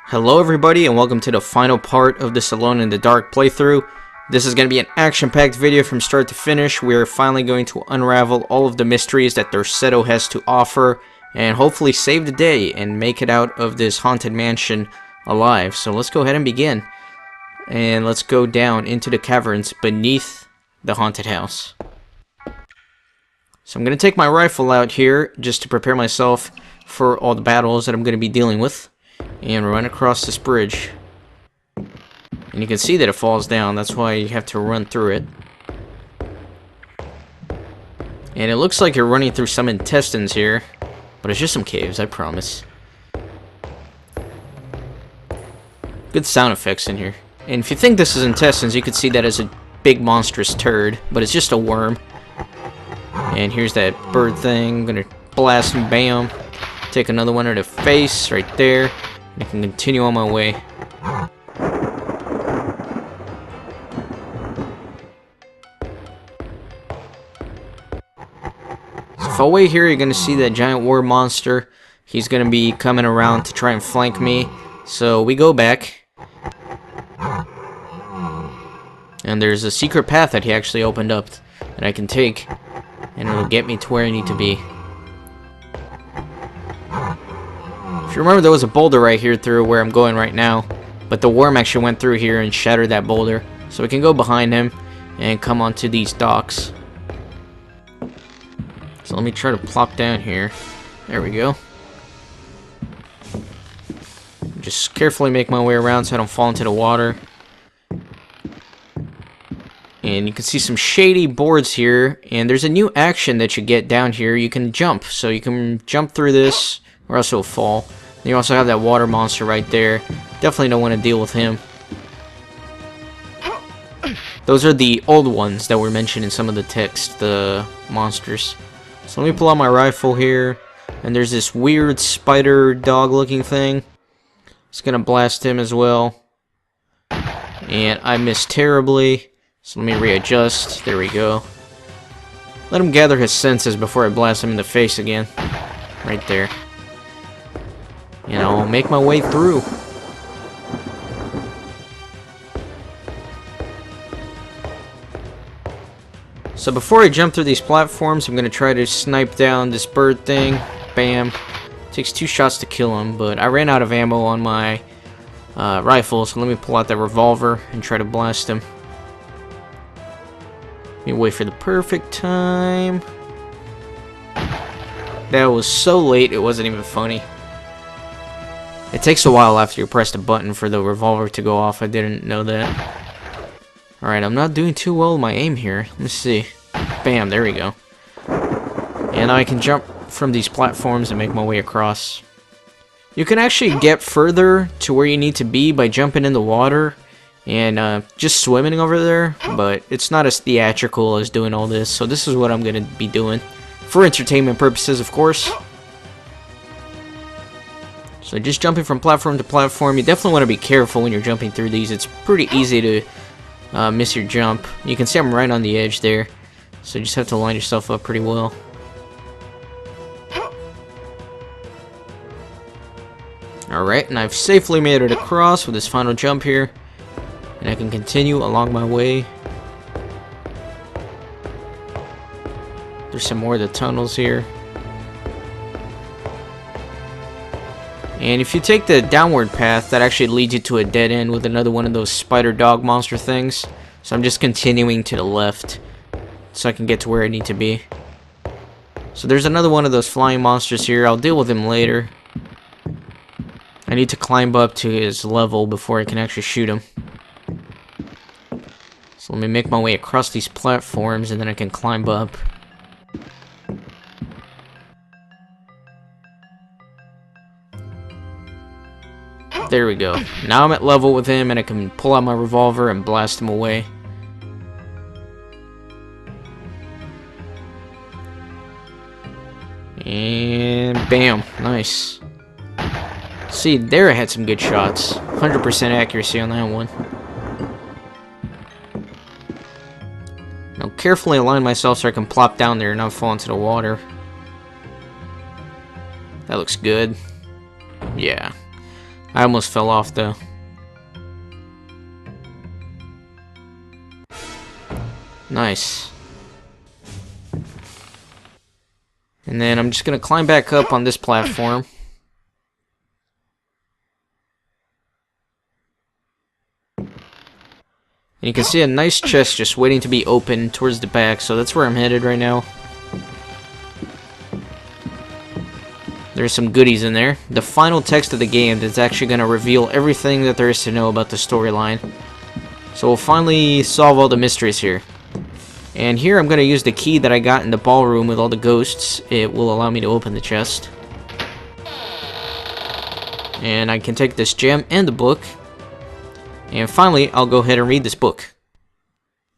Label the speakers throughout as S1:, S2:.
S1: Hello everybody and welcome to the final part of this Alone in the Dark playthrough. This is going to be an action-packed video from start to finish. We're finally going to unravel all of the mysteries that Derceto has to offer and hopefully save the day and make it out of this haunted mansion alive. So let's go ahead and begin. And let's go down into the caverns beneath the haunted house. So I'm going to take my rifle out here just to prepare myself for all the battles that I'm going to be dealing with. And run across this bridge. And you can see that it falls down. That's why you have to run through it. And it looks like you're running through some intestines here. But it's just some caves, I promise. Good sound effects in here. And if you think this is intestines, you could see that as a big monstrous turd. But it's just a worm. And here's that bird thing. I'm gonna blast him, bam. Take another one to the face right there. And I can continue on my way. So if I wait here, you're gonna see that giant war monster. He's gonna be coming around to try and flank me. So we go back. And there's a secret path that he actually opened up that I can take. And it'll get me to where I need to be. If you remember, there was a boulder right here through where I'm going right now. But the worm actually went through here and shattered that boulder. So we can go behind him and come onto these docks. So let me try to plop down here. There we go. Just carefully make my way around so I don't fall into the water. And you can see some shady boards here. And there's a new action that you get down here. You can jump. So you can jump through this or else it'll fall. And you also have that water monster right there. Definitely don't want to deal with him. Those are the old ones that were mentioned in some of the text, the monsters. So let me pull out my rifle here. And there's this weird spider dog looking thing. It's gonna blast him as well. And I missed terribly. So let me readjust. There we go. Let him gather his senses before I blast him in the face again. Right there. And I'll make my way through. So before I jump through these platforms, I'm going to try to snipe down this bird thing. Bam. Takes 2 shots to kill him, but I ran out of ammo on my rifle, so let me pull out that revolver and try to blast him. Let me wait for the perfect time. That was so late, it wasn't even funny. It takes a while after you press the button for the revolver to go off. I didn't know that. Alright, I'm not doing too well with my aim here. Let's see. Bam, there we go. And I can jump from these platforms and make my way across. You can actually get further to where you need to be by jumping in the water and just swimming over there, but it's not as theatrical as doing all this, so this is what I'm going to be doing. For entertainment purposes, of course. So just jumping from platform to platform, you definitely want to be careful when you're jumping through these. It's pretty easy to miss your jump. You can see I'm right on the edge there, so you just have to line yourself up pretty well. Alright, and I've safely made it across with this final jump here. And I can continue along my way. There's some more of the tunnels here. And if you take the downward path, that actually leads you to a dead end with another one of those spider dog monster things. So I'm just continuing to the left so I can get to where I need to be. So there's another one of those flying monsters here. I'll deal with him later. I need to climb up to his level before I can actually shoot him. So let me make my way across these platforms and then I can climb up. There we go. Now I'm at level with him and I can pull out my revolver and blast him away. And bam. Nice. See, there I had some good shots. 100% accuracy on that one. Now carefully align myself so I can plop down there and not fall into the water. That looks good. Yeah. I almost fell off though. Nice. And then I'm just gonna climb back up on this platform. And you can see a nice chest just waiting to be opened towards the back, so that's where I'm headed right now. There's some goodies in there. The final text of the game that's actually going to reveal everything that there is to know about the storyline. So we'll finally solve all the mysteries here. And here I'm going to use the key that I got in the ballroom with all the ghosts. It will allow me to open the chest. And I can take this gem and the book. And finally, I'll go ahead and read this book.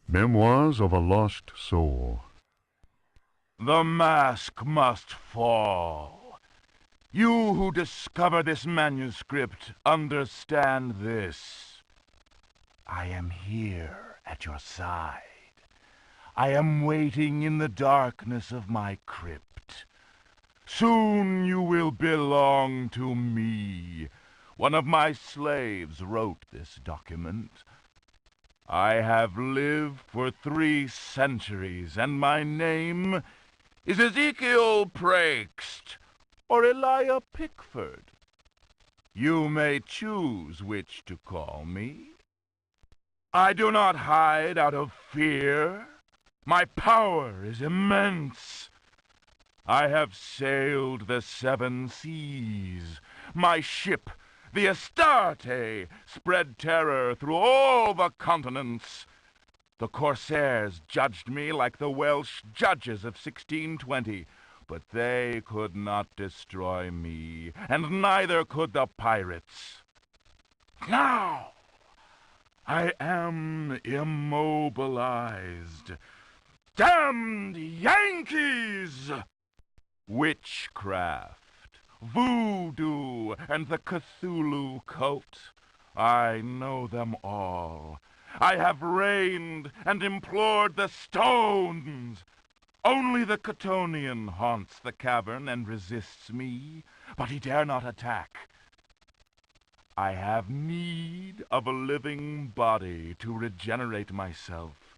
S2: Memoirs of a Lost Soul.
S3: The mask must fall. You who discover this manuscript understand this. I am here at your side. I am waiting in the darkness of my crypt. Soon you will belong to me. One of my slaves wrote this document. I have lived for 3 centuries, and my name is Ezekiel Prext, or Elijah Pickford. You may choose which to call me. I do not hide out of fear. My power is immense. I have sailed the 7 seas. My ship, the Astarte, spread terror through all the continents. The corsairs judged me like the Welsh judges of 1620, but they could not destroy me, and neither could the pirates. Now, I am immobilized. Damned Yankees! Witchcraft, voodoo, and the Cthulhu cult. I know them all. I have reigned and implored the stones. Only the Catonian haunts the cavern and resists me, but he dare not attack. I have need of a living body to regenerate myself.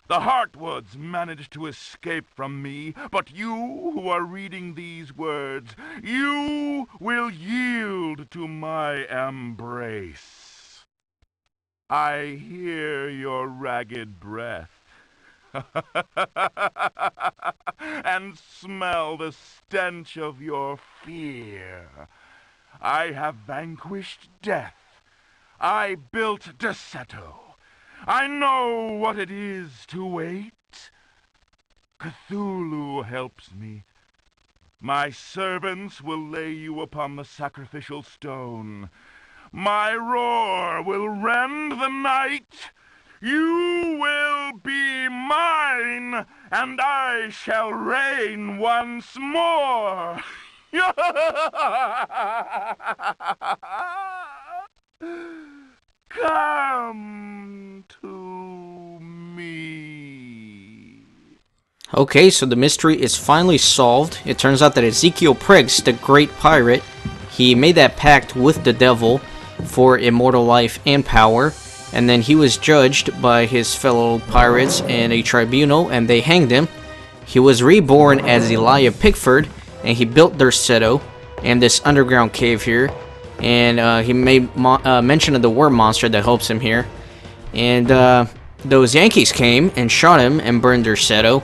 S3: The Hartwoods managed to escape from me, but you who are reading these words, you will yield to my embrace. I hear your ragged breath and smell the stench of your fear. I have vanquished death. I built Derceto. I know what it is to wait. Cthulhu helps me. My servants will lay you upon the sacrificial stone. My roar will rend the night. You will be mine, and I shall reign once more. Come to me.
S1: Okay, so the mystery is finally solved. It turns out that Ezekiel Prext, the great pirate, he made that pact with the devil for immortal life and power, and then he was judged by his fellow pirates in a tribunal, and they hanged him. He was reborn as Elijah Pickford, and he built Derceto and this underground cave here. And he made mention of the war monster that helps him here. And those Yankees came and shot him and burned Derceto.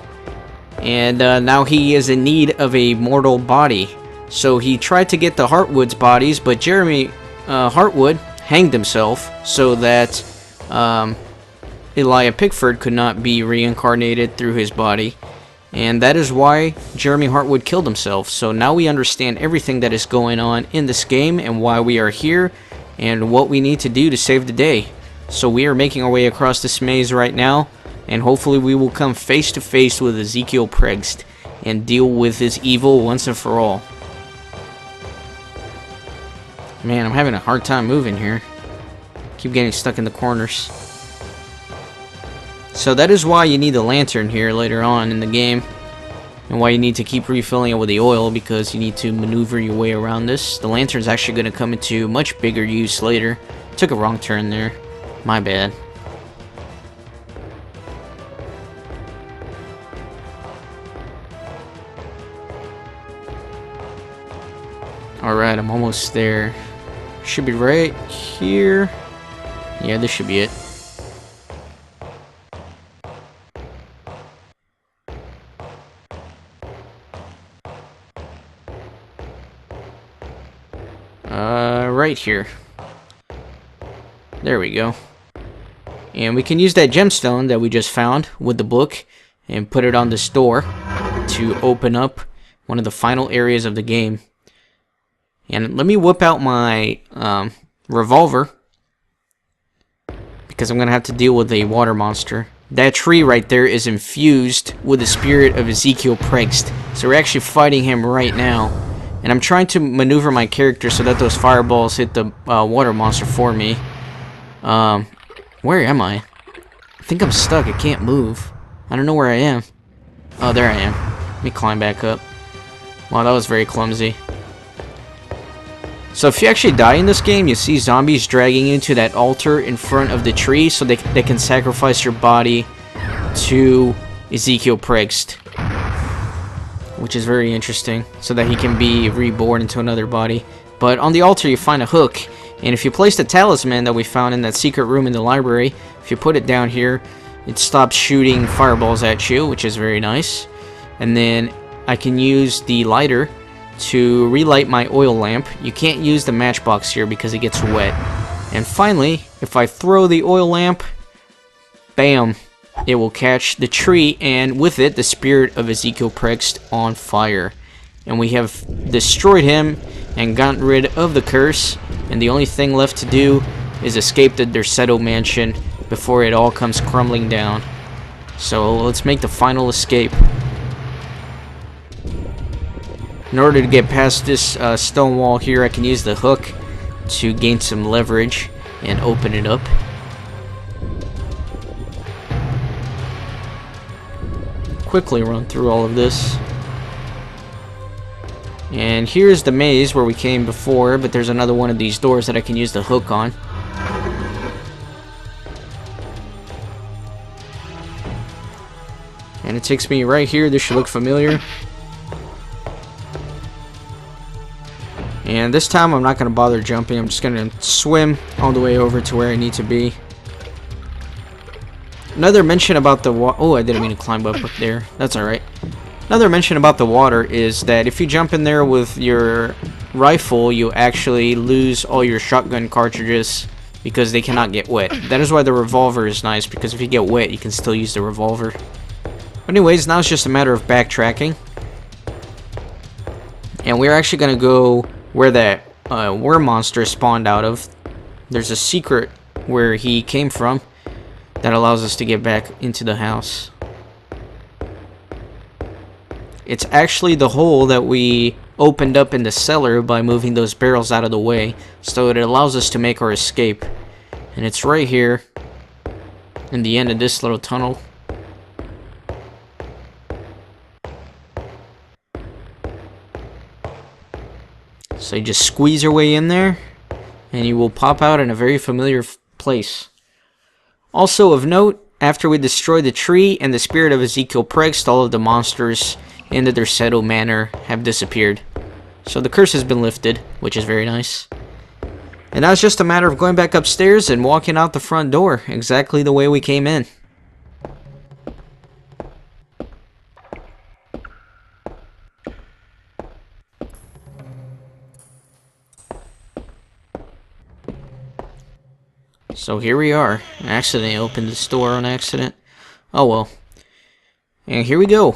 S1: And now he is in need of a mortal body. So he tried to get the Hartwood's bodies, but Jeremy Hartwood hanged himself so that Elijah Pickford could not be reincarnated through his body. And that is why Jeremy Hartwood killed himself. So now we understand everything that is going on in this game and why we are here and what we need to do to save the day. So we are making our way across this maze right now, and hopefully we will come face to face with Ezekiel Prext and deal with his evil once and for all. Man, I'm having a hard time moving here. Keep getting stuck in the corners. So that is why you need the lantern here later on in the game. and why you need to keep refilling it with the oil, because you need to maneuver your way around this. The lantern's actually going to come into much bigger use later. Took a wrong turn there. My bad. Alright, I'm almost there. Should be right here. Yeah, this should be it. Right here. There we go. And we can use that gemstone that we just found with the book and put it on this door to open up one of the final areas of the game. And let me whip out my revolver, because I'm going to have to deal with a water monster. That tree right there is infused with the spirit of Ezekiel Prext. So we're actually fighting him right now. And I'm trying to maneuver my character so that those fireballs hit the water monster for me. Where am I? I think I'm stuck. I can't move. I don't know where I am. Oh, there I am. Let me climb back up. Wow, that was very clumsy. So if you actually die in this game, you see zombies dragging you into that altar in front of the tree so they can sacrifice your body to Ezekiel Prext, which is very interesting, so that he can be reborn into another body. But on the altar you find a hook, and if you place the talisman that we found in that secret room in the library, if you put it down here, it stops shooting fireballs at you, which is very nice. And then I can use the lighter to relight my oil lamp. You can't use the matchbox here because it gets wet. And finally, if I throw the oil lamp, bam, it will catch the tree, and with it, the spirit of Ezekiel Prext on fire. And we have destroyed him and gotten rid of the curse, and the only thing left to do is escape the Derceto mansion before it all comes crumbling down. So let's make the final escape. In order to get past this stone wall here, I can use the hook to gain some leverage and open it up. Quickly run through all of this. And here's the maze where we came before, but there's another one of these doors that I can use the hook on. And it takes me right here. This should look familiar. And this time I'm not going to bother jumping. I'm just going to swim all the way over to where I need to be. Another mention about the water. Oh, I didn't mean to climb up there. That's alright. Another mention about the water is that if you jump in there with your rifle, you actually lose all your shotgun cartridges because they cannot get wet. That is why the revolver is nice, because if you get wet, you can still use the revolver. But anyways, now it's just a matter of backtracking. And we're actually going to go where that worm monster spawned out of. There's a secret where he came from that allows us to get back into the house. It's actually the hole that we opened up in the cellar by moving those barrels out of the way, so it allows us to make our escape. And it's right here in the end of this little tunnel. So you just squeeze your way in there, and you will pop out in a very familiar place. Also of note, after we destroy the tree and the spirit of Ezekiel Prext, all of the monsters in the Derceto manor have disappeared. So the curse has been lifted, which is very nice. And now it's just a matter of going back upstairs and walking out the front door, exactly the way we came in. So here we are. I accidentally opened this door on accident. Oh well. And here we go.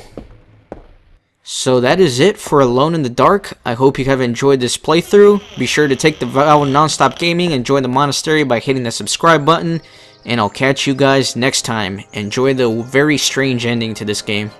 S1: So that is it for Alone in the Dark. I hope you have enjoyed this playthrough. Be sure to take the vow of non-stop gaming and join the monastery by hitting the subscribe button. And I'll catch you guys next time. Enjoy the very strange ending to this game.